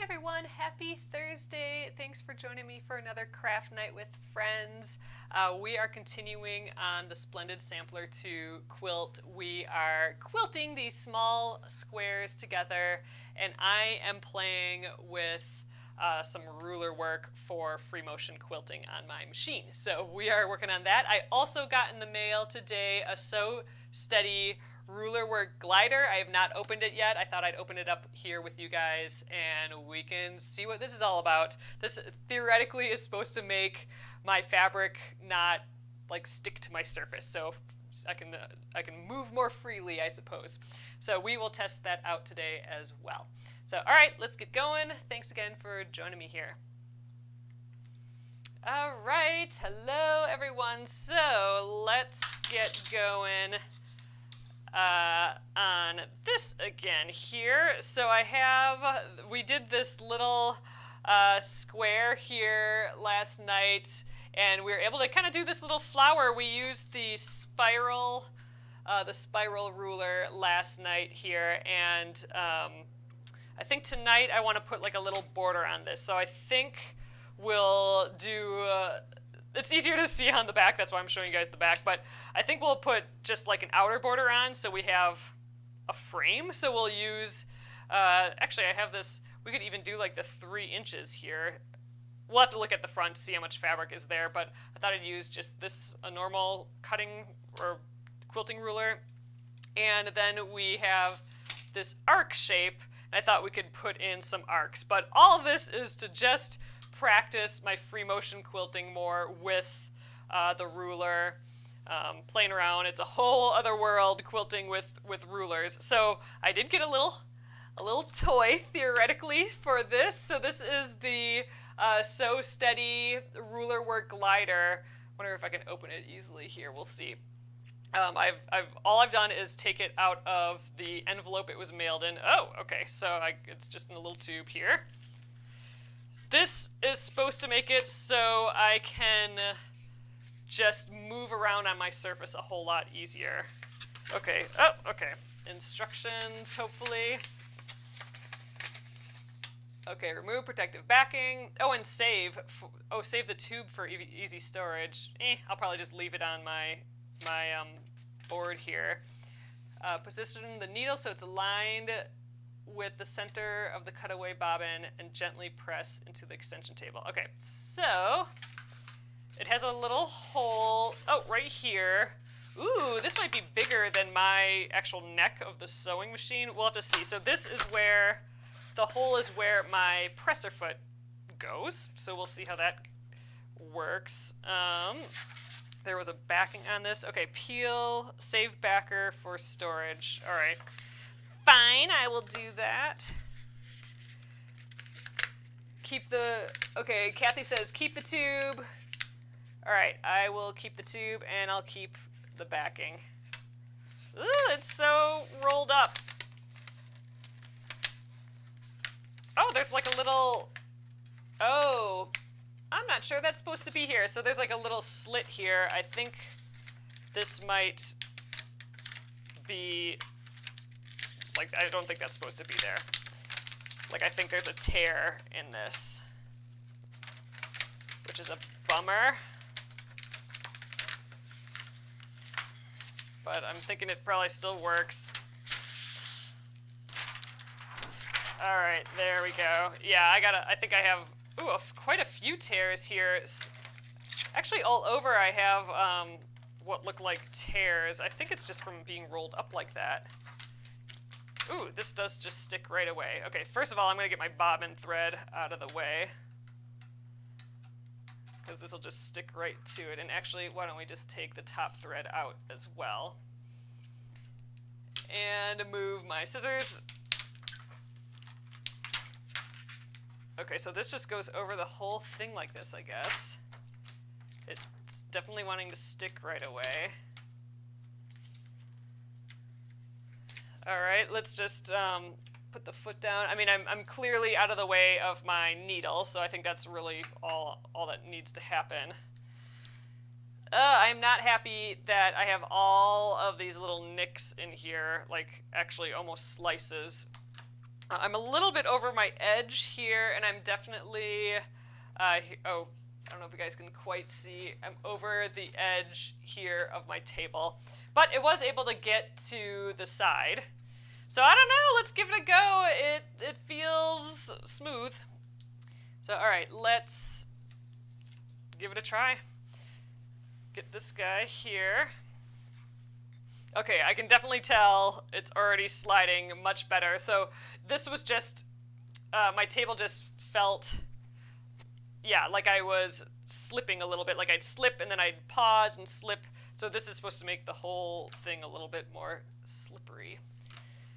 everyone, happy Thursday. Thanks for joining me for another craft night with friends. We are continuing on the Splendid Sampler to quilt. We are quilting these small squares together, and I am playing with some ruler work for free motion quilting on my machine. So we are working on that. I also got in the mail today a Sew Steady ruler work glider. I have not opened it yet. I thought I'd open it up here with you guys and we can see what this is all about. This theoretically is supposed to make my fabric not like stick to my surface, so I can move more freely, I suppose. So we will test that out today as well. So all right, let's get going. Thanks again for joining me here. All right, hello everyone. So let's get going on this again here. So we did this little square here last night, and we were able to kind of do this little flower. We used the spiral ruler last night here, and I think tonight I want to put like a little border on this. So I think we'll do it's easier to see on the back, that's why I'm showing you guys the back, but I think we'll put just like an outer border on so we have a frame. So we'll use, actually I have this, we could even do like the 3 inches here. We'll have to look at the front to see how much fabric is there, but I thought I'd use just this, a normal cutting or quilting ruler. And then we have this arc shape, and I thought we could put in some arcs. But all of this is to just practice my free motion quilting more with the ruler, playing around. It's a whole other world quilting with rulers. So I did get a little toy theoretically for this. So this is the Sew Steady ruler work glider. Wonder if I can open it easily here. We'll see. All I've done is take it out of the envelope it was mailed in. Oh, okay. So it's just in a little tube here. This is supposed to make it so I can just move around on my surface a whole lot easier. Okay, oh, okay. Instructions, hopefully. Okay, remove protective backing. Oh, and save. Oh, save the tube for easy storage. I'll probably just leave it on my board here. Position the needle so it's aligned with the center of the cutaway bobbin and gently press into the extension table. Okay, so it has a little hole, right here. Ooh, this might be bigger than my actual neck of the sewing machine. We'll have to see. So this is where, the hole is where my presser foot goes. So we'll see how that works. There was a backing on this. Okay, peel, save backer for storage. All right. Fine, I will do that. Okay, Kathy says keep the tube. All right, I will keep the tube and I'll keep the backing. Ooh, it's so rolled up. Oh, there's like a little, I'm not sure that's supposed to be here. So there's like a little slit here. I think this might be, like, I don't think that's supposed to be there. Like, I think there's a tear in this, which is a bummer. But I'm thinking it probably still works. All right, there we go. Yeah, I think I have, quite a few tears here. Actually, all over I have what look like tears. I think it's just from being rolled up like that. Ooh, this does just stick right away. Okay, first of all, I'm going to get my bobbin thread out of the way, because this will just stick right to it. And actually, why don't we just take the top thread out as well. And move my scissors. Okay, so this just goes over the whole thing like this, I guess. It's definitely wanting to stick right away. All right, let's just put the foot down. I mean, I'm clearly out of the way of my needle, so I think that's really all that needs to happen. I'm not happy that I have all of these little nicks in here, like actually almost slices. I'm a little bit over my edge here, and I'm definitely, oh, I don't know if you guys can quite see, I'm over the edge here of my table. But it was able to get to the side. So I don't know, let's give it a go. It feels smooth. So all right, let's give it a try. Get this guy here. Okay, I can definitely tell it's already sliding much better. So this was just, my table just felt, yeah, like I was slipping a little bit. Like I'd slip and then I'd pause and slip. So this is supposed to make the whole thing a little bit more slippery.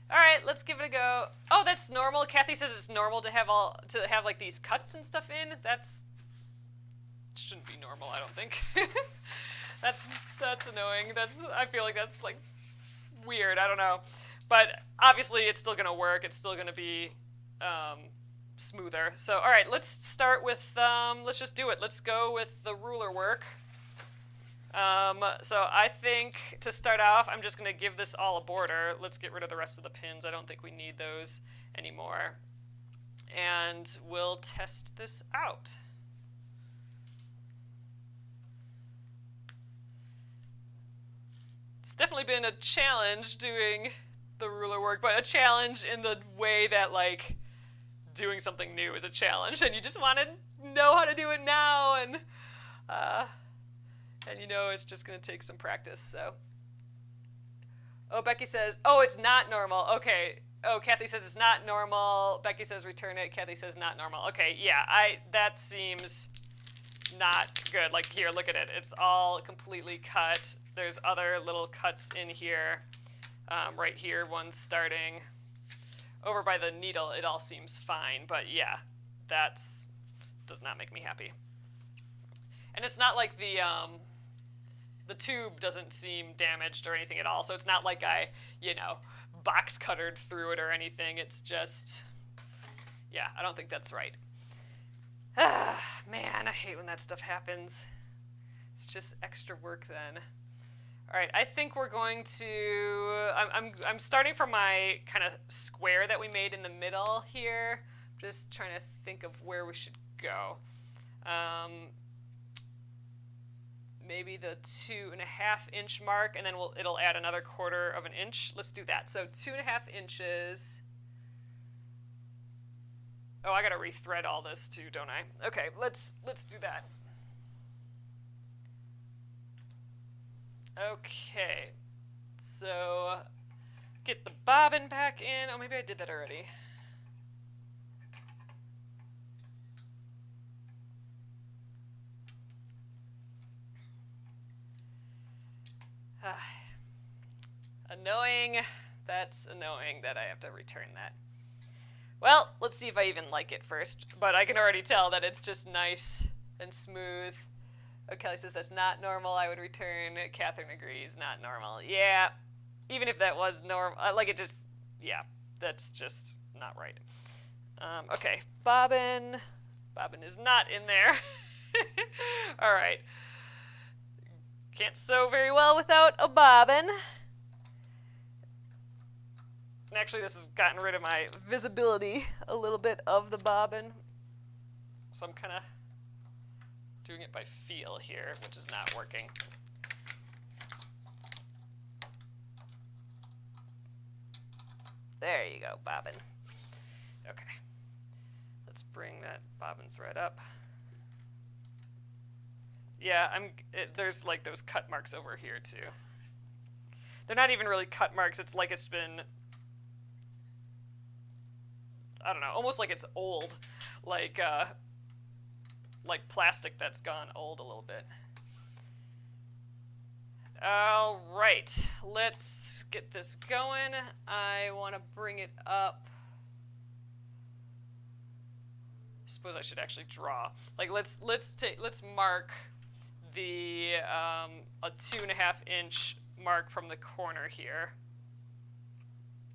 All right, let's give it a go. Oh, that's normal. Kathy says it's normal to have like these cuts and stuff in. That's shouldn't be normal, I don't think. That's annoying. I feel like that's like weird. I don't know, but obviously it's still gonna work. It's still gonna be smoother. So all right, let's start with let's just do it. Let's go with the ruler work. So I think to start off, I'm just gonna give this all a border. Let's get rid of the rest of the pins. I don't think we need those anymore, and we'll test this out. Definitely been a challenge doing the ruler work, but a challenge in the way that like doing something new is a challenge, and you just want to know how to do it now, and you know it's just gonna take some practice. So, oh, Becky says, oh, it's not normal. Okay. Oh, Kathy says it's not normal. Becky says return it. Kathy says not normal. Okay, yeah, that seems not good. Like here, look at it. It's all completely cut. There's other little cuts in here. Right here, one's starting. Over by the needle, it all seems fine. But yeah, does not make me happy. And it's not like the tube doesn't seem damaged or anything at all. So it's not like I, box cuttered through it or anything. It's just, yeah, I don't think that's right. Ah, man, I hate when that stuff happens. It's just extra work then. All right, I think we're going to, I'm starting from my kind of square that we made in the middle here. Just trying to think of where we should go. Maybe the 2.5 inch mark, and then it'll add another 1/4 of an inch. Let's do that. So 2.5 inches. Oh, I gotta rethread all this too, don't I? Okay, let's do that. Okay, so get the bobbin back in. Oh, maybe I did that already. Annoying. That's annoying that I have to return that. Well, let's see if I even like it first. But I can already tell that it's just nice and smooth. Oh, Kelly says that's not normal. I would return. Catherine agrees, not normal. Yeah, even if that was normal, like it just, yeah, that's just not right. Okay, bobbin. Bobbin is not in there. All right. Can't sew very well without a bobbin. And actually, this has gotten rid of my visibility a little bit of the bobbin. So I'm kind of doing it by feel here, which is not working. There you go, bobbin. Okay. Let's bring that bobbin thread up. Yeah, there's like those cut marks over here too. They're not even really cut marks. It's like it's been, I don't know, almost like it's old, like plastic that's gone old a little bit. All right, let's get this going. I want to bring it up. I suppose I should actually draw. Like let's mark the a 2.5 inch mark from the corner here.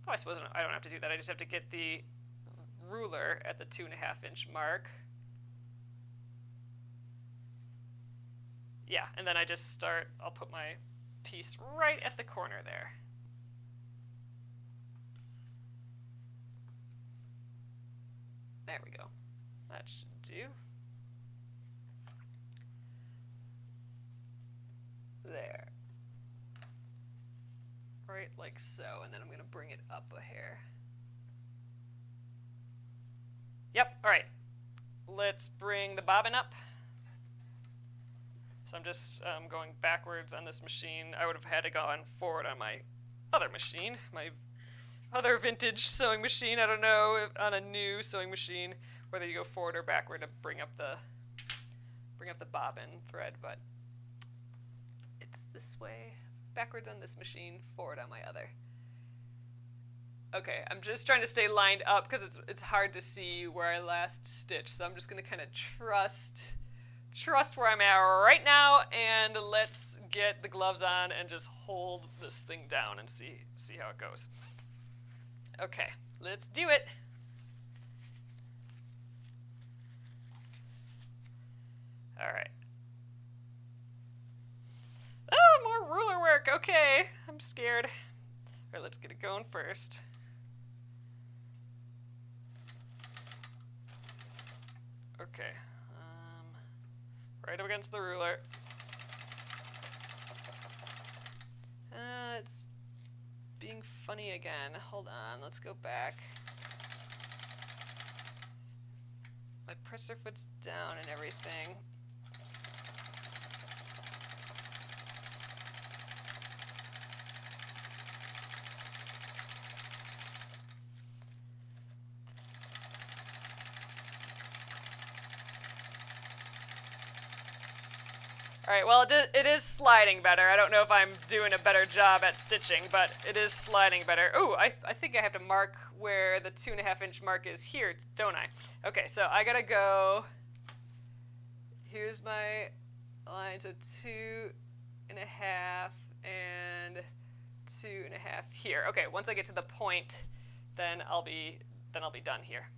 Oh, I suppose I don't have to do that. I just have to get the ruler at the 2.5 inch mark. Yeah, and then I just start, I'll put my piece right at the corner there. There we go. That should do. There. Right like so, and then I'm going to bring it up a hair. Yep, all right. Let's bring the bobbin up. So I'm just going backwards on this machine. I would have had to go on forward on my other machine, my other vintage sewing machine. I don't know on a new sewing machine whether you go forward or backward to bring up the bobbin thread, but it's this way. Backwards on this machine, forward on my other. Okay, I'm just trying to stay lined up because it's hard to see where I last stitched, so I'm just going to kind of trust where I'm at right now, and let's get the gloves on and just hold this thing down and see how it goes. Okay, let's do it. All right. Oh, more ruler work. Okay, I'm scared. All right, let's get it going first. Okay, right up against the ruler. It's being funny again. Hold on, let's go back. My presser foot's down and everything. All right, well, it is sliding better. I don't know if I'm doing a better job at stitching, but it is sliding better. Ooh, I think I have to mark where the 2.5 inch mark is here, don't I? Okay, so I gotta go, here's my line, so 2.5 and 2.5 here. Okay, once I get to the point, then I'll be done here.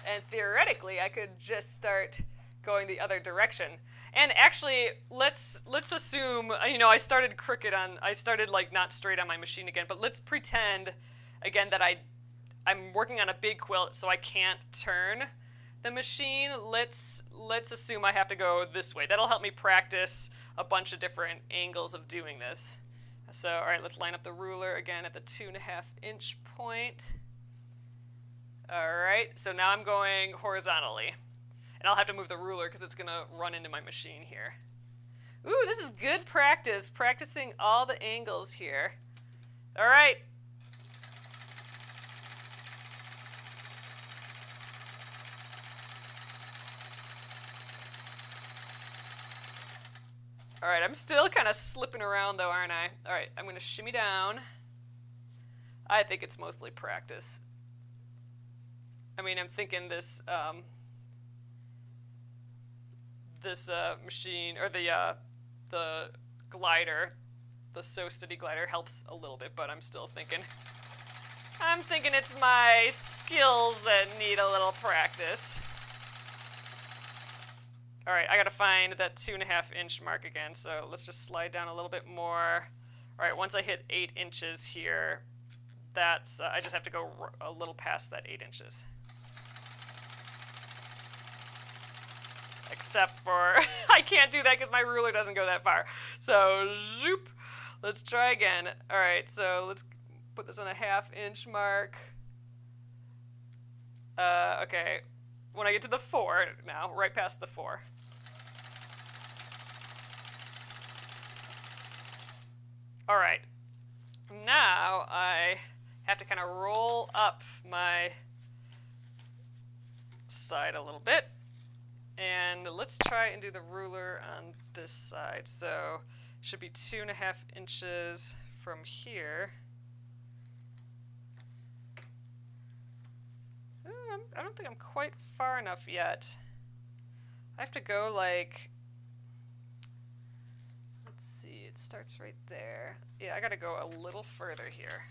And theoretically, I could just start going the other direction. And actually, let's assume, you know, I started like not straight on my machine again, but let's pretend again that I'm working on a big quilt, so I can't turn the machine. Let's assume I have to go this way. That'll help me practice a bunch of different angles of doing this. So, all right, let's line up the ruler again at the 2.5 inch point. All right, so now I'm going horizontally. And I'll have to move the ruler because it's going to run into my machine here. Ooh, this is good practice, practicing all the angles here. All right. All right, I'm still kind of slipping around though, aren't I? All right, I'm going to shimmy down. I think it's mostly practice. I mean, I'm thinking this machine, or the glider, the Sew Steady glider helps a little bit, but I'm thinking it's my skills that need a little practice. All right, I gotta find that 2.5 inch mark again, so let's just slide down a little bit more. All right, once I hit 8 inches here, that's, I just have to go a little past that 8 inches. Except for, I can't do that because my ruler doesn't go that far. So, zoop. Let's try again. All right, so let's put this on a 1/2 inch mark. Okay, when I get to the 4 now, right past the 4. All right, now I have to kind of roll up my side a little bit. And let's try and do the ruler on this side. So it should be 2.5 inches from here. Ooh, I don't think I'm quite far enough yet. I have to go like, let's see, it starts right there. Yeah, I gotta go a little further here.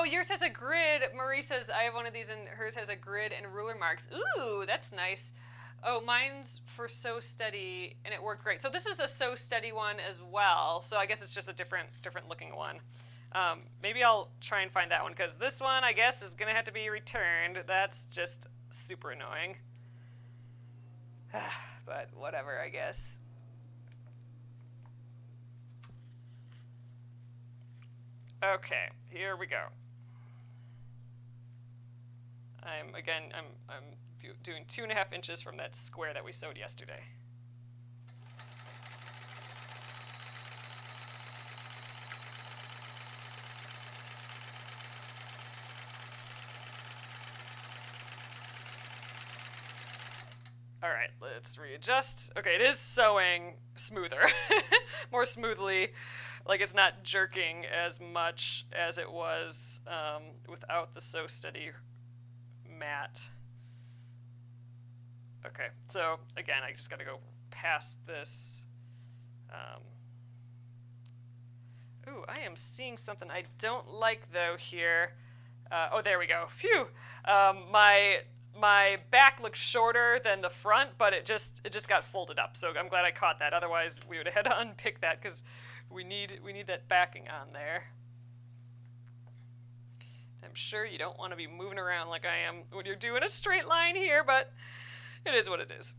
Oh, yours has a grid. Marie says, I have one of these and hers has a grid and ruler marks. Ooh, that's nice. Oh, mine's for Sew Steady, and it worked great. So this is a Sew Steady one as well. So I guess it's just a different looking one. Maybe I'll try and find that one, because this one, I guess, is going to have to be returned. That's just super annoying. But whatever, I guess. Okay, here we go. I'm doing 2.5 inches from that square that we sewed yesterday. All right, let's readjust. Okay, it is sewing smoother, more smoothly. Like, it's not jerking as much as it was without the Sew Steady mat. Okay, so again, I just got to go past this. Ooh, I am seeing something I don't like though here. Oh, there we go. Phew. My back looks shorter than the front, but it just got folded up. So I'm glad I caught that. Otherwise, we would have had to unpick that, because we need that backing on there. I'm sure you don't want to be moving around like I am when you're doing a straight line here, but it is what it is.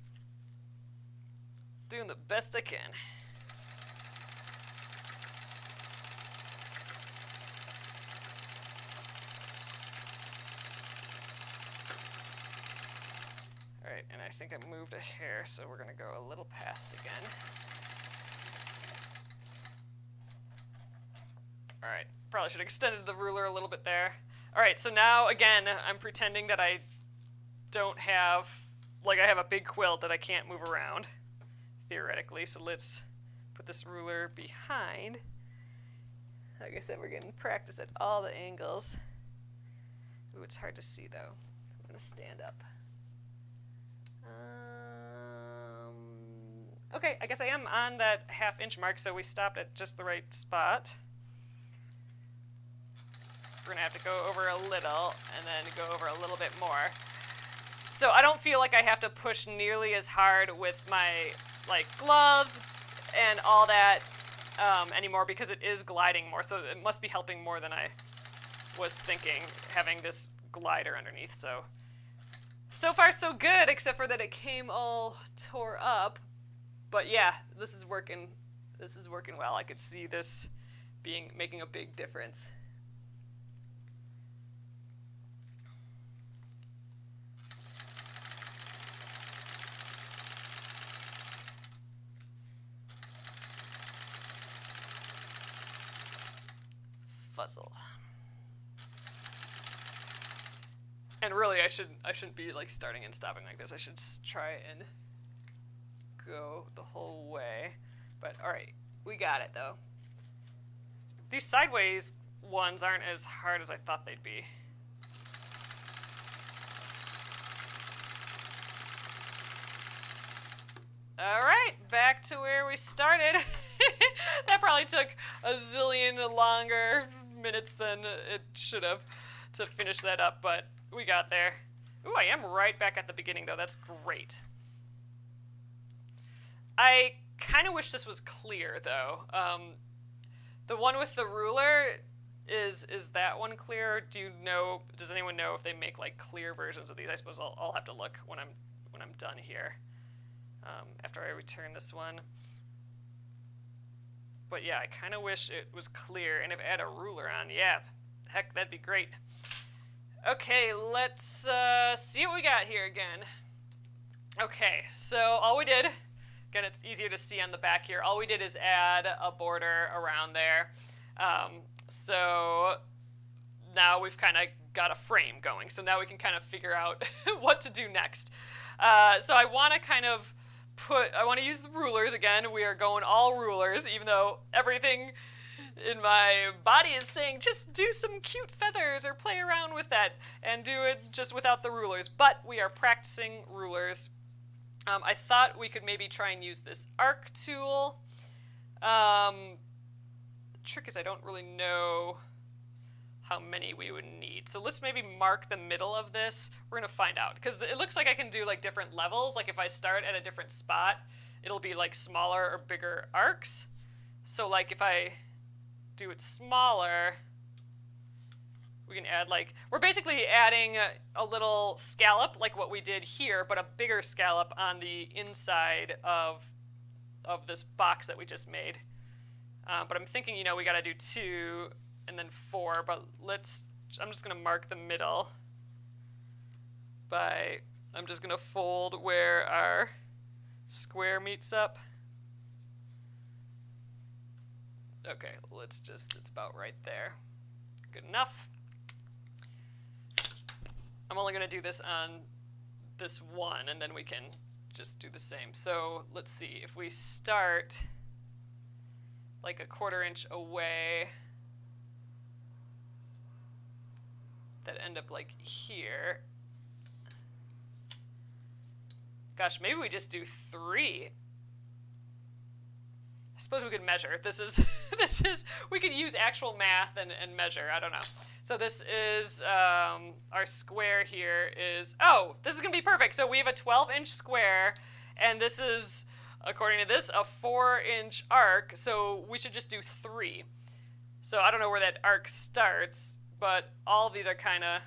Doing the best I can. All right, and I think I moved a hair, so we're going to go a little past again. All right, probably should have extended the ruler a little bit there. All right, so now, again, I'm pretending that I don't have, like, I have a big quilt that I can't move around, theoretically. So let's put this ruler behind. Like I said, we're getting practice at all the angles. Ooh, it's hard to see, though. I'm going to stand up. Okay, I guess I am on that 1/2 inch mark, so we stopped at just the right spot. We're gonna have to go over a little and then go over a little bit more. So I don't feel like I have to push nearly as hard with my gloves and all that anymore, because it is gliding more. So it must be helping more than I was thinking, having this glider underneath. So far so good, except for that it came all tore up. But yeah, this is working. This is working well. I could see this making a big difference. Fuzzle. And really, I shouldn't be starting and stopping like this. I should try and go the whole way. But all right, we got it though. These sideways ones aren't as hard as I thought they'd be. All right, back to where we started. That probably took a zillion longer minutes than it should have to finish that up, but we got there. Ooh, I am right back at the beginning though. That's great. I kind of wish this was clear though. The one with the ruler, is that one clear? Does anyone know if they make clear versions of these? I suppose I'll have to look when I'm done here. After I return this one. But yeah, I kind of wish it was clear, and if it had a ruler on, yeah, heck, that'd be great. Okay, let's see what we got here again. Okay, so all we did, again, it's easier to see on the back here, all we did is add a border around there. So now we've kind of got a frame going, so now we can kind of figure out what to do next. So I want to use the rulers again. We are going all rulers, even though everything in my body is saying just do some cute feathers or play around with that and do it just without the rulers. But we are practicing rulers. I thought we could maybe try and use this arc tool. The trick is I don't really know how many we would need. So let's maybe mark the middle of this. We're gonna find out, because it looks like I can do like different levels. Like if I start at a different spot, it'll be like smaller or bigger arcs. So like if I do it smaller, we can add like, we're basically adding a little scallop like what we did here, but a bigger scallop on the inside of this box that we just made. But I'm thinking, you know, we gotta do 2 and then 4, but I'm just gonna mark the middle I'm just gonna fold where our square meets up. Okay, it's about right there. Good enough. I'm only gonna do this on this one, and then we can just do the same. So let's see, if we start like a 1/4 inch away, that end up like here. Gosh, maybe we just do 3. I suppose we could measure. This is we could use actual math and measure. I don't know. So this is our square here is, oh, this is gonna be perfect. So we have a 12-inch square, and this is, according to this, a 4-inch arc. So we should just do 3. So I don't know where that arc starts, but all of these are kind of,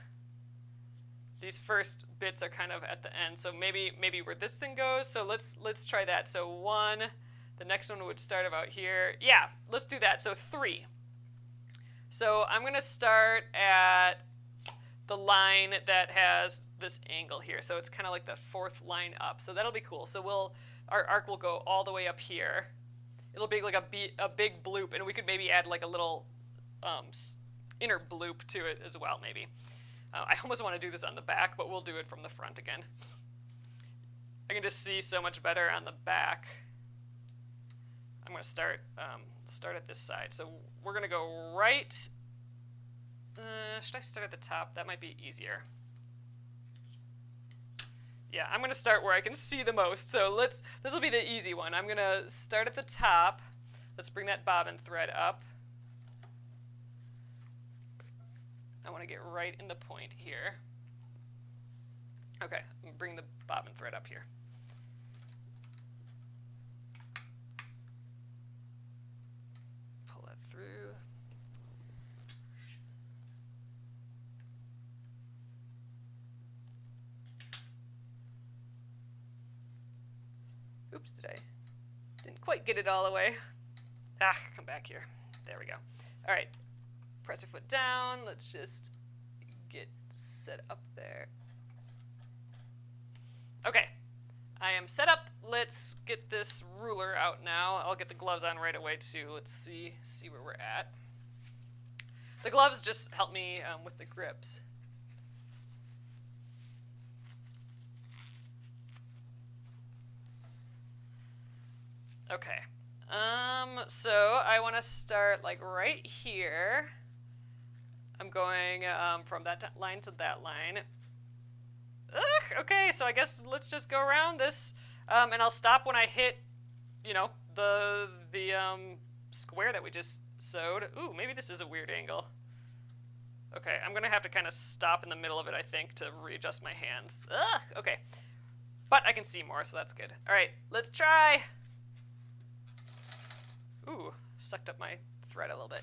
these first bits are kind of at the end. So maybe where this thing goes. So let's try that. So 1, the next one would start about here. Yeah, let's do that. So 3. So I'm gonna start at the line that has this angle here. So it's kind of like the 4th line up. So that'll be cool. So our arc will go all the way up here. It'll be like a big bloop, and we could maybe add like a little inner bloop to it as well, maybe. I almost want to do this on the back, but we'll do it from the front again. I can just see so much better on the back. I'm going to start at this side. So we're going to go right. Should I start at the top? That might be easier. Yeah, I'm going to start where I can see the most. So this will be the easy one. I'm going to start at the top. Let's bring that bobbin thread up. I want to get right in the point here. Okay, I'm gonna bring the bobbin thread up here. Pull that through. Oops, didn't quite get it all the way. Come back here. There we go. All right. Press your foot down. Let's just get set up there. Okay, I am set up. Let's get this ruler out now. I'll get the gloves on right away too. Let's see where we're at. The gloves just help me with the grips. Okay, so I want to start like right here. I'm going from that line to that line. Ugh, okay, so I guess let's just go around this, and I'll stop when I hit, you know, the square that we just sewed. Ooh, maybe this is a weird angle. Okay, I'm gonna have to kind of stop in the middle of it, I think, to readjust my hands. Ugh, okay, but I can see more, so that's good. All right, let's try. Ooh, sucked up my thread a little bit.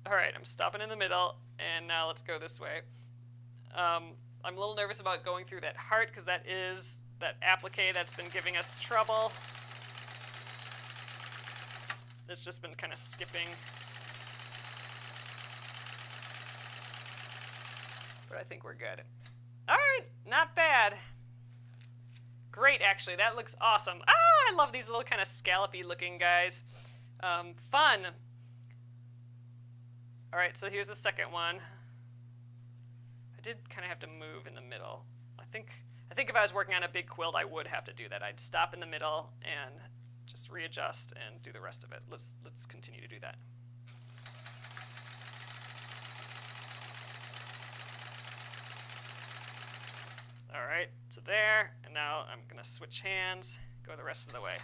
All right, I'm stopping in the middle, and now let's go this way. I'm a little nervous about going through that heart, because that is that applique that's been giving us trouble. It's just been kind of skipping. But I think we're good. All right, not bad. Great, actually, that looks awesome. I love these little kind of scallopy looking guys. Fun. All right, so here's the second one. I did kind of have to move in the middle. I think if I was working on a big quilt, I would have to do that. I'd stop in the middle and just readjust and do the rest of it. Let's continue to do that. All right, so there, and now I'm gonna switch hands, go the rest of the way.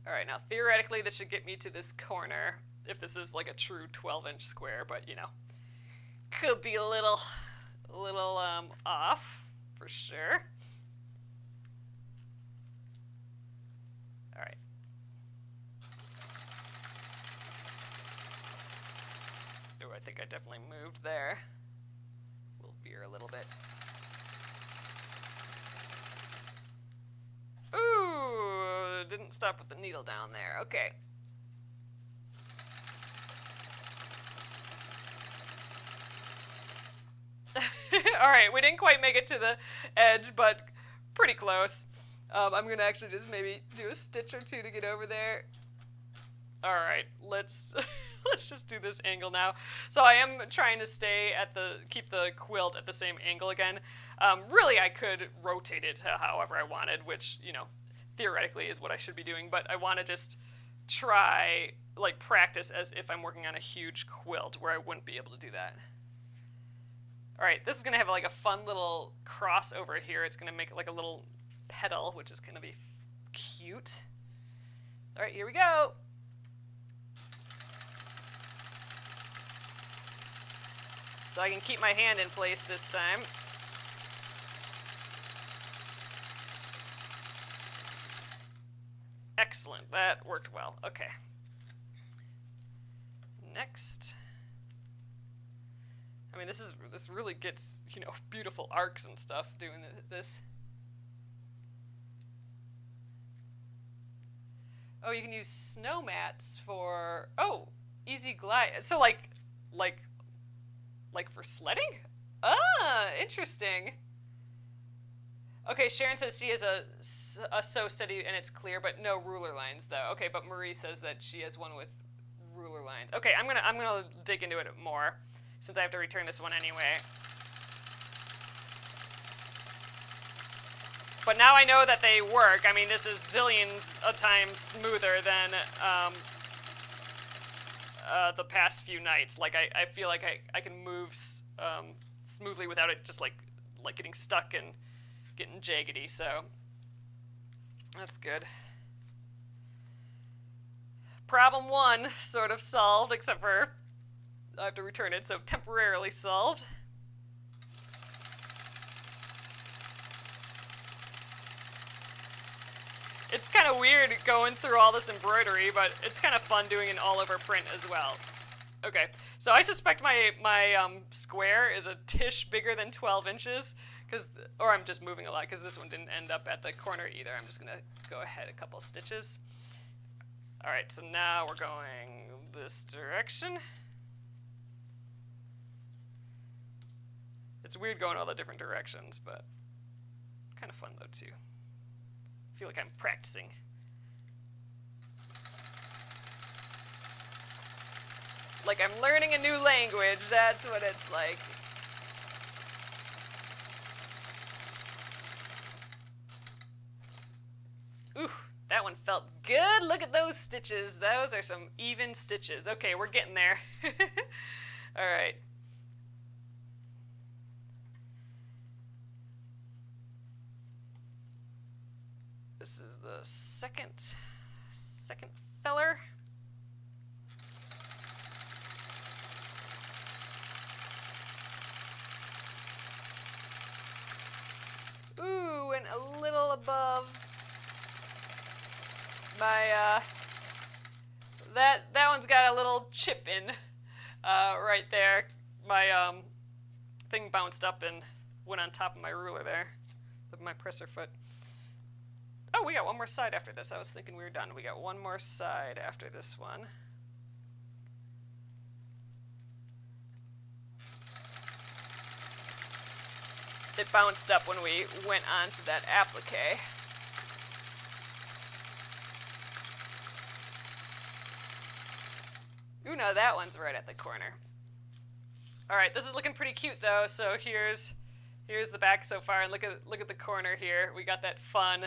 All right, now theoretically this should get me to this corner if this is like a true 12-inch square, but you know, could be a little off for sure. All right. Oh, I think I definitely moved there. We'll veer a little bit. Ooh, didn't stop with the needle down there. Okay. All right, we didn't quite make it to the edge, but pretty close. I'm gonna actually just maybe do a stitch or two to get over there. All right, let's let's just do this angle now. So I am trying to keep the quilt at the same angle again. Really, I could rotate it to however I wanted, which, you know, theoretically is what I should be doing, but I want to just try, like, practice as if I'm working on a huge quilt where I wouldn't be able to do that. All right, this is gonna have like a fun little crossover here. It's gonna make like a little petal, which is gonna be cute. All right, here we go. So I can keep my hand in place this time. Excellent, that worked well. Okay. Next. I mean, this really gets, you know, beautiful arcs and stuff doing this. Oh, you can use snow mats for, oh, easy glide. So like for sledding? Ah, interesting. Okay, Sharon says she has a sew steady and it's clear, but no ruler lines though. Okay, but Marie says that she has one with ruler lines. Okay, I'm gonna dig into it more, since I have to return this one anyway. But now I know that they work. I mean, this is zillions of times smoother than the past few nights. Like, I feel like I can move smoothly without it just like getting stuck and getting jaggedy, so that's good. Problem 1 sort of solved, except for I have to return it, so temporarily solved. It's kind of weird going through all this embroidery, but it's kind of fun doing an all-over print as well. Okay, so I suspect my square is a tish bigger than 12 inches, or I'm just moving a lot, because this one didn't end up at the corner either. I'm just going to go ahead a couple stitches. Alright, so now we're going this direction. It's weird going all the different directions, but kind of fun though too. I feel like I'm practicing. Like I'm learning a new language, that's what it's like. Ooh, that one felt good. Look at those stitches. Those are some even stitches. Okay, we're getting there. All right. This is the second feller. Ooh, and a little above my, that one's got a little chip in, right there. My, thing bounced up and went on top of my ruler there, my presser foot. Oh, we got one more side after this. I was thinking we were done. We got one more side after this one. It bounced up when we went on to that applique. Ooh, no, that one's right at the corner. All right, this is looking pretty cute though. So here's the back so far, and look at the corner here. We got that fun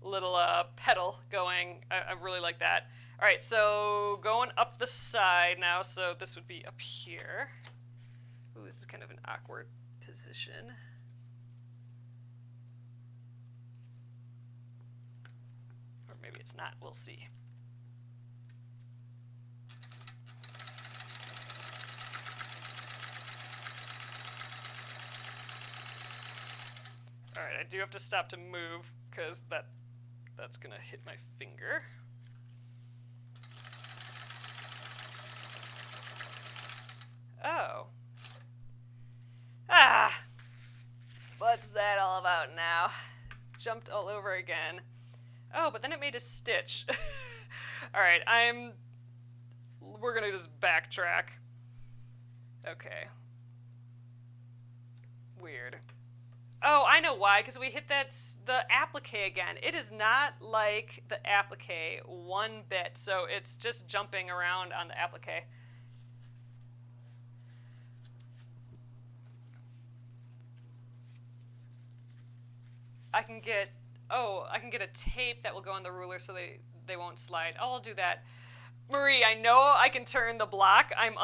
little petal going. I really like that. All right, so going up the side now. So this would be up here. Ooh, this is kind of an awkward position. Or maybe it's not. We'll see. I do have to stop to move because that's gonna hit my finger. Oh. Ah! What's that all about now? Jumped all over again. Oh, but then it made a stitch. Alright, we're gonna just backtrack. Okay. Weird. Oh, I know why, because we hit the applique again. It is not like the applique one bit, so it's just jumping around on the applique. I can get a tape that will go on the ruler so they won't slide. Oh, I'll do that. Marie, I know I can turn the block. I'm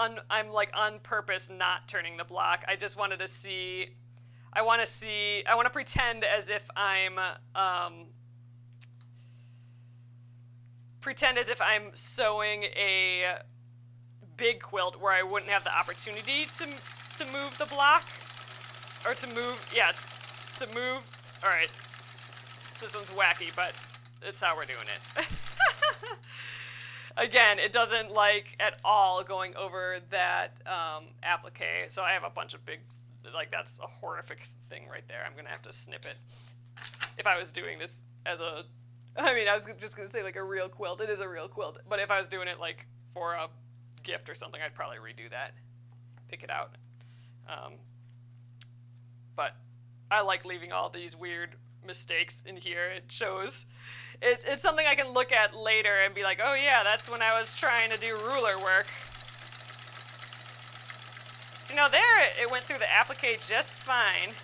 like on purpose not turning the block. I just wanted to see. I want to pretend as if I'm sewing a big quilt where I wouldn't have the opportunity to move the block or to move. Yeah, to move. All right. This one's wacky, but it's how we're doing it. Again, it doesn't like at all going over that applique, so I have a bunch of big, like that's a horrific thing right there. I'm gonna have to snip it. If I was doing this as a, I mean, I was just gonna say like a real quilt. It is a real quilt, but if I was doing it like for a gift or something, I'd probably redo that, pick it out. But I like leaving all these weird mistakes in here. It shows. It's something I can look at later and be like, oh yeah, that's when I was trying to do ruler work. So, you know, there it went through the applique just fine.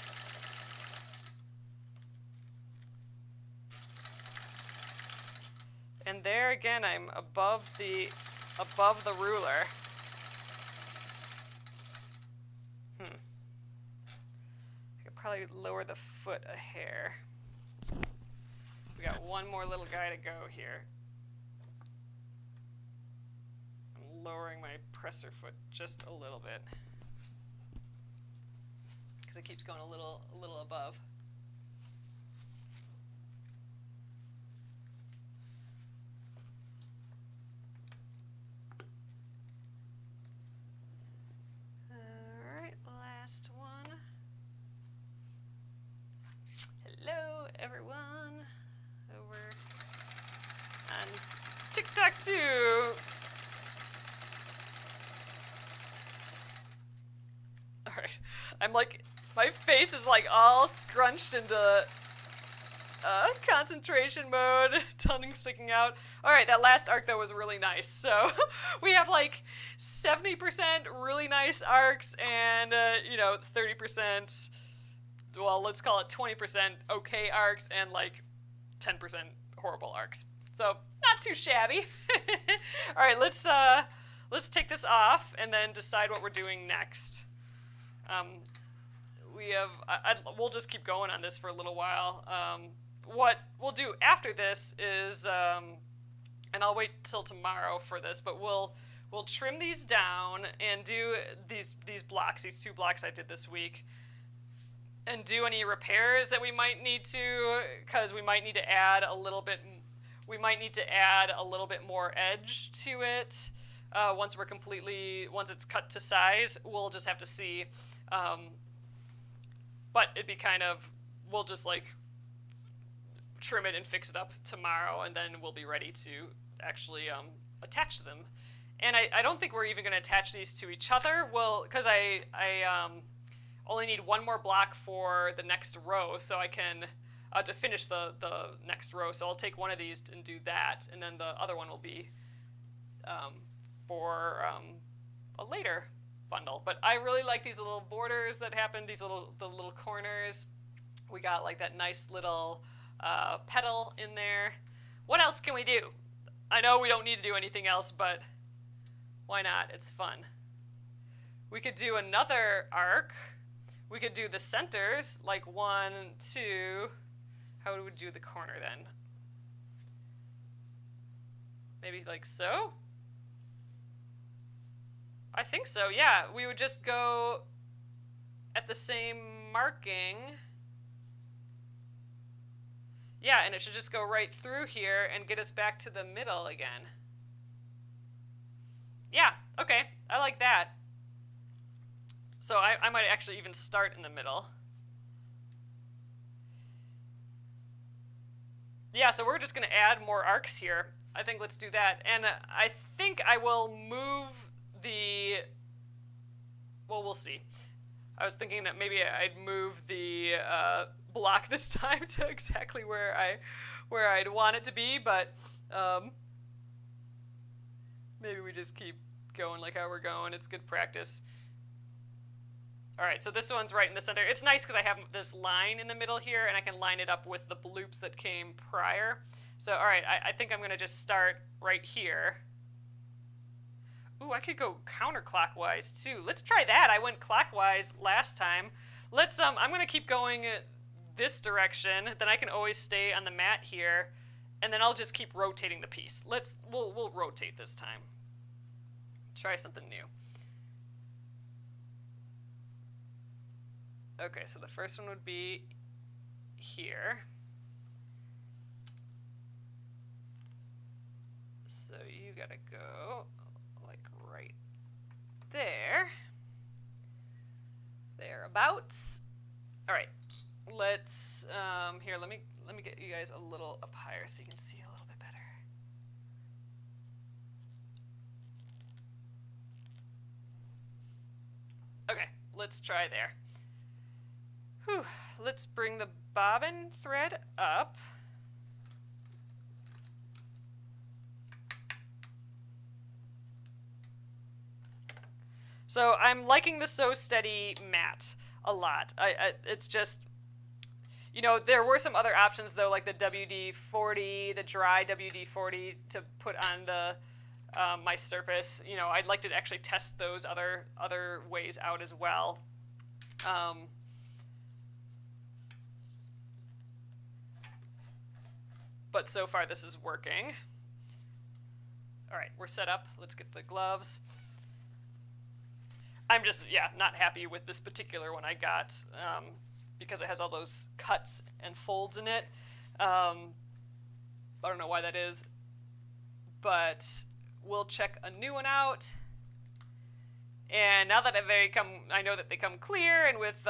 And there again, I'm above the ruler. I could probably lower the foot a hair. We got one more little guy to go here. I'm lowering my presser foot just a little bit because it keeps going a little above. All right, last one. Hello, everyone. Over on TikTok too. All right, I'm like, my face is like all scrunched into concentration mode, tongue sticking out. All right, that last arc though was really nice. So we have like 70% really nice arcs and 30%. Well, let's call it 20% okay arcs and like 10% horrible arcs. So not too shabby. All right, let's take this off and then decide what we're doing next. We'll just keep going on this for a little while. What we'll do after this is, and I'll wait till tomorrow for this, but we'll trim these down and do these blocks, these 2 blocks I did this week. And do any repairs that we might need to, because we might need to add a little bit more edge to it once it's cut to size. We'll just have to see. But it'd be we'll just like trim it and fix it up tomorrow, and then we'll be ready to actually attach them. And I don't think we're even going to attach these to each other. Well, because I only need one more block for the next row, so I can to finish the next row. So I'll take one of these and do that, and then the other one will be for a later bundle. But I really like these little borders that happen, the little corners. We got like that nice little petal in there. What else can we do? I know we don't need to do anything else, but why not? It's fun. We could do another arc. We could do the centers, like 1, 2. How would we do the corner then? Maybe like so? I think so, yeah. We would just go at the same marking. Yeah, and it should just go right through here and get us back to the middle again. Yeah, okay, I like that. So I might actually even start in the middle. Yeah, so we're just going to add more arcs here. I think let's do that. And I think I will move the... Well, we'll see. I was thinking that maybe I'd move the block this time to exactly where I'd want it to be, but maybe we just keep going like how we're going. It's good practice. All right, so this one's right in the center. It's nice because I have this line in the middle here, and I can line it up with the bloops that came prior. So, all right, I think I'm going to just start right here. Ooh, I could go counterclockwise, too. Let's try that. I went clockwise last time. Let's, I'm going to keep going this direction. Then I can always stay on the mat here, and then I'll just keep rotating the piece. We'll rotate this time. Try something new. Okay, so the first one would be here. So you gotta go like right there. Thereabouts. All right, let's here. Let me get you guys a little up higher so you can see a little bit better. Okay, let's try there. Whew. Let's bring the bobbin thread up. So I'm liking the Sew Steady mat a lot. It's just, you know, there were some other options though, like the WD-40, the dry WD-40 to put on the my surface. You know, I'd like to actually test those other ways out as well. But so far this is working. All right, we're set up. Let's get the gloves. I'm just, yeah, not happy with this particular one I got because it has all those cuts and folds in it. I don't know why that is, but we'll check a new one out. And now that I know that they come clear and with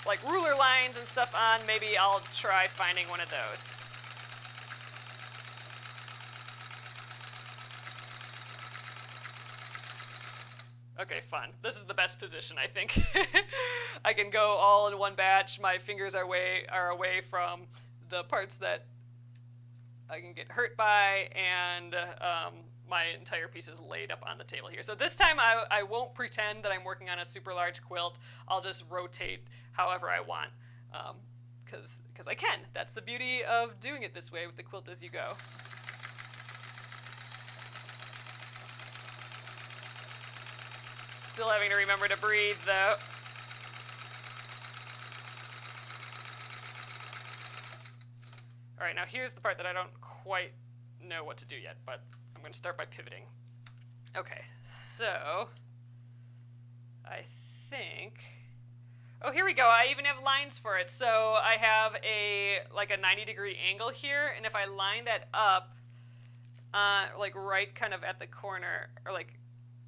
like ruler lines and stuff on, maybe I'll try finding one of those. Okay, fun. This is the best position, I think. I can go all in one batch. My fingers are away from the parts that I can get hurt by, and my entire piece is laid up on the table here. So this time I won't pretend that I'm working on a super large quilt. I'll just rotate however I want, because I can. That's the beauty of doing it this way with the quilt-as-you-go. Still having to remember to breathe, though. All right, now here's the part that I don't quite know what to do yet, but I'm going to start by pivoting. Okay, so I think... Oh, here we go. I even have lines for it. So I have like a 90-degree angle here, and if I line that up, like right kind of at the corner, or like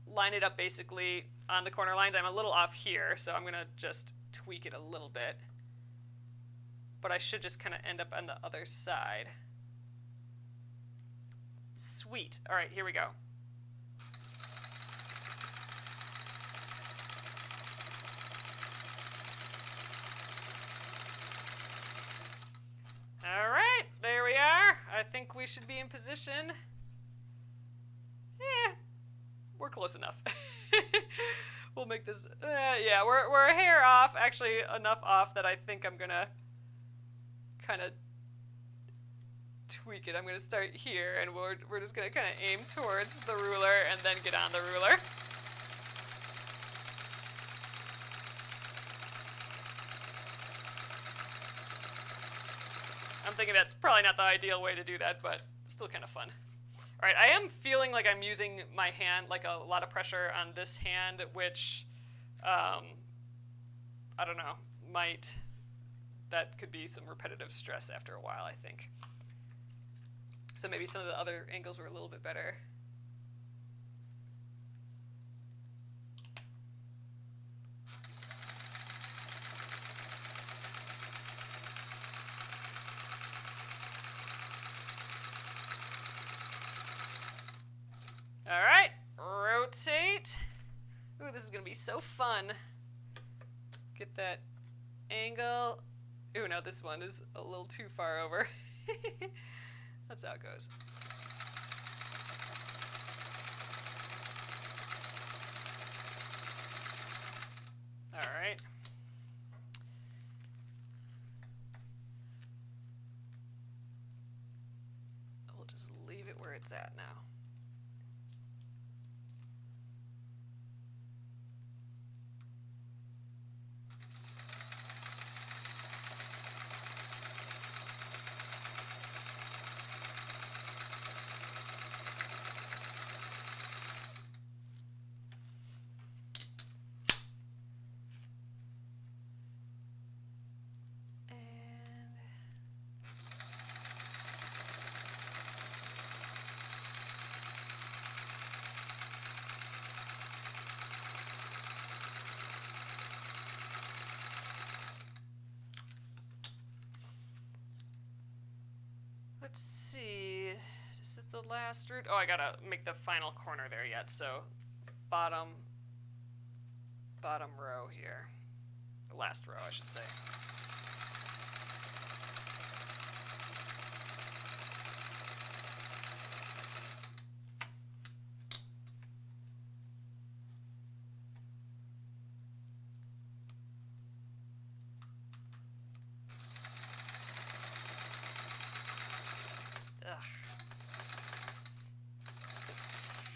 line it up basically on the corner lines, I'm a little off here, so I'm going to just tweak it a little bit. But I should just kind of end up on the other side. Sweet. All right, here we go. All right, there we are. I think we should be in position. We're close enough. We'll make this, yeah, we're a hair off, actually enough off that I think I'm gonna kind of tweak it. I'm gonna start here, and we're just gonna kind of aim towards the ruler and then get on the ruler. I'm thinking that's probably not the ideal way to do that, but still kind of fun. All right, I am feeling like I'm using my hand, like a lot of pressure on this hand, which, I don't know, that could be some repetitive stress after a while, I think. So maybe some of the other angles were a little bit better. All right, rotate. Ooh, this is gonna be so fun. Get that angle. Ooh, no, this one is a little too far over. That's how it goes. All right. We'll just leave it where it's at now. Let's see, just at the last root. Oh, I gotta make the final corner there yet. So bottom row here, last row I should say.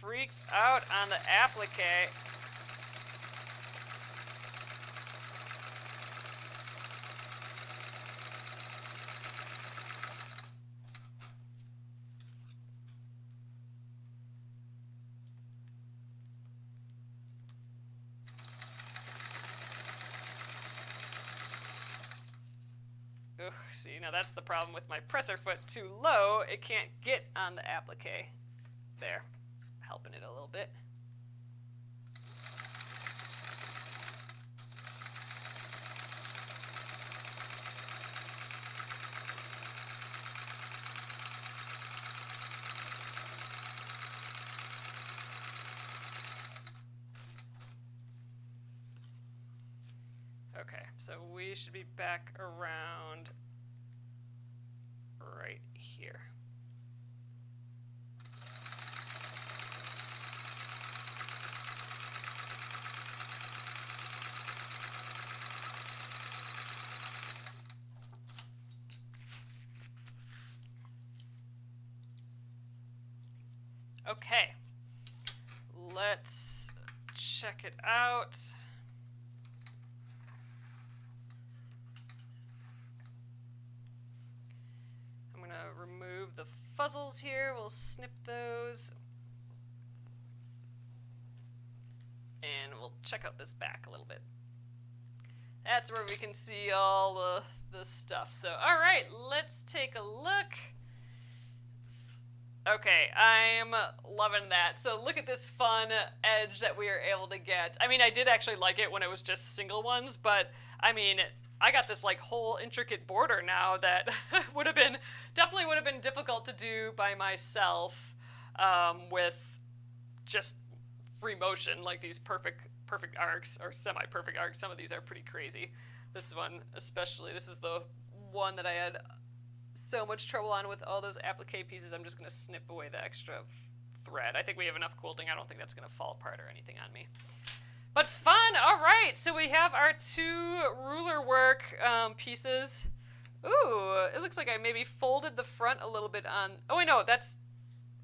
Freaks out on the applique. Ugh, see, now that's the problem with my presser foot too low. It can't get on the applique. There. Helping it a little bit. Okay, so we should be back around right here. Okay, let's check it out. I'm going to remove the fuzzles here. We'll snip those. And we'll check out this back a little bit. That's where we can see all the stuff. So, all right, let's take a look. Okay, I'm loving that. So look at this fun edge that we are able to get. I mean, I did actually like it when it was just single ones, but I mean, I got this like whole intricate border now that definitely would have been difficult to do by myself with just free motion, like these perfect arcs or semi-perfect arcs. Some of these are pretty crazy. This one especially, this is the one that I had so much trouble on with all those applique pieces. I'm just going to snip away the extra thread. I think we have enough quilting. I don't think that's going to fall apart or anything on me. But fun! All right, so we have our two ruler work pieces. Ooh, it looks like I maybe folded the front a little bit on... Oh, wait, no, that's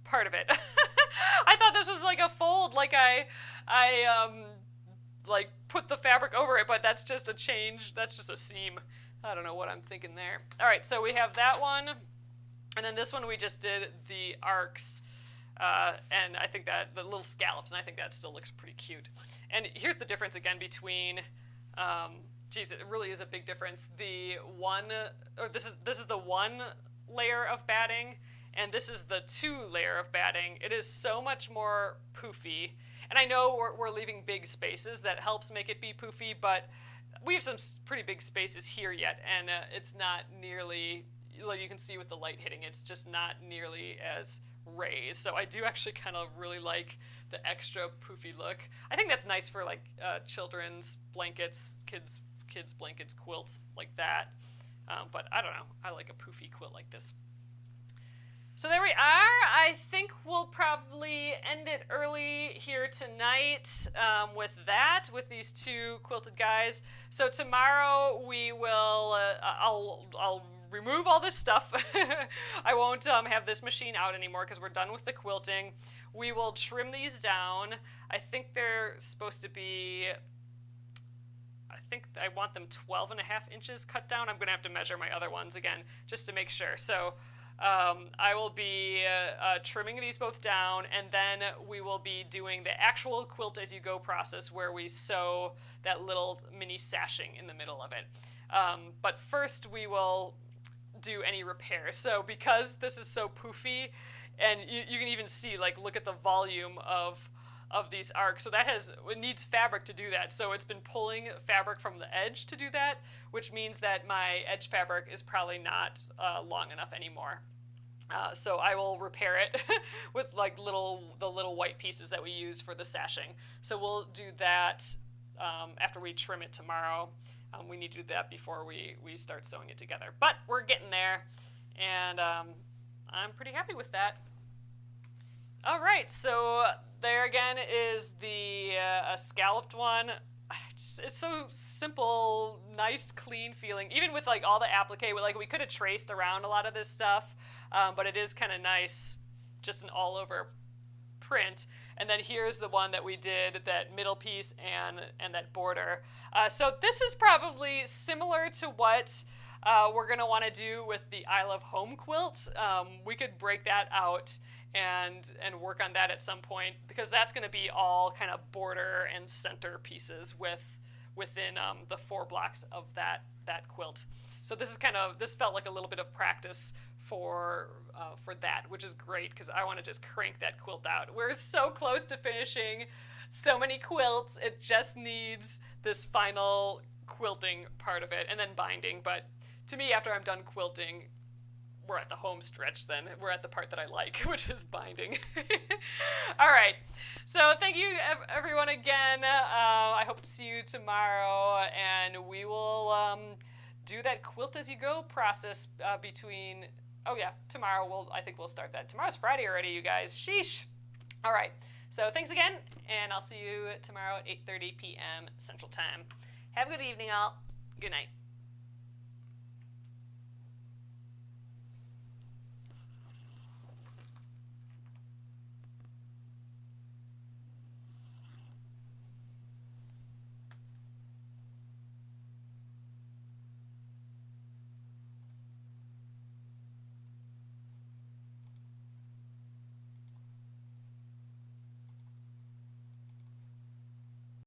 part of it. I thought this was like a fold, like I like put the fabric over it, but that's just a change. That's just a seam. I don't know what I'm thinking there. All right, so we have that one, and then this one we just did the arcs, and I think that the little scallops, and I think that still looks pretty cute. And here's the difference again between geez, it really is a big difference. The one, or this is the one layer of batting, and this is the 2 layer of batting. It is so much more poofy. And I know we're leaving big spaces. That helps make it be poofy, but we have some pretty big spaces here yet, and it's not nearly, like you can see with the light hitting, it's just not nearly as raised. So I do actually kind of really like the extra poofy look. I think that's nice for like children's blankets, kids blankets, quilts like that. But I don't know. I like a poofy quilt like this. So there we are. I think we'll probably end it early here tonight with these 2 quilted guys. So tomorrow we will, I'll remove all this stuff. I won't have this machine out anymore because we're done with the quilting. We will trim these down. I think they're supposed to be, I think I want them 12.5 inches cut down. I'm going to have to measure my other ones again just to make sure. So I will be trimming these both down, and then we will be doing the actual quilt-as-you-go process where we sew that little mini sashing in the middle of it. But first we will do any repairs. So because this is so poofy, and you can even see, like, look at the volume of these arcs. So it needs fabric to do that. So it's been pulling fabric from the edge to do that, which means that my edge fabric is probably not long enough anymore. So I will repair it with like the little white pieces that we use for the sashing. So we'll do that after we trim it tomorrow. We need to do that before we start sewing it together. But we're getting there, and I'm pretty happy with that. All right, so there again is the scalloped one. It's so simple, nice, clean feeling. Even with like all the applique, like we could have traced around a lot of this stuff, but it is kind of nice, just an all-over print. And then here's the one that we did, that middle piece and that border. So this is probably similar to what we're gonna want to do with the I Love Home quilt. We could break that out and work on that at some point, because that's going to be all kind of border and center pieces within the 4 blocks of that quilt. So this felt like a little bit of practice for that, which is great because I want to just crank that quilt out. We're so close to finishing so many quilts. It just needs this final quilting part of it and then binding. But to me, after I'm done quilting, we're at the home stretch then. We're at the part that I like, which is binding. All right. So thank you, everyone, again. I hope to see you tomorrow, and we will do that quilt-as-you-go process between... Oh, yeah, tomorrow. I think we'll start that. Tomorrow's Friday already, you guys. Sheesh. All right. So thanks again, and I'll see you tomorrow at 8:30 p.m. Central Time. Have a good evening, all. Good night.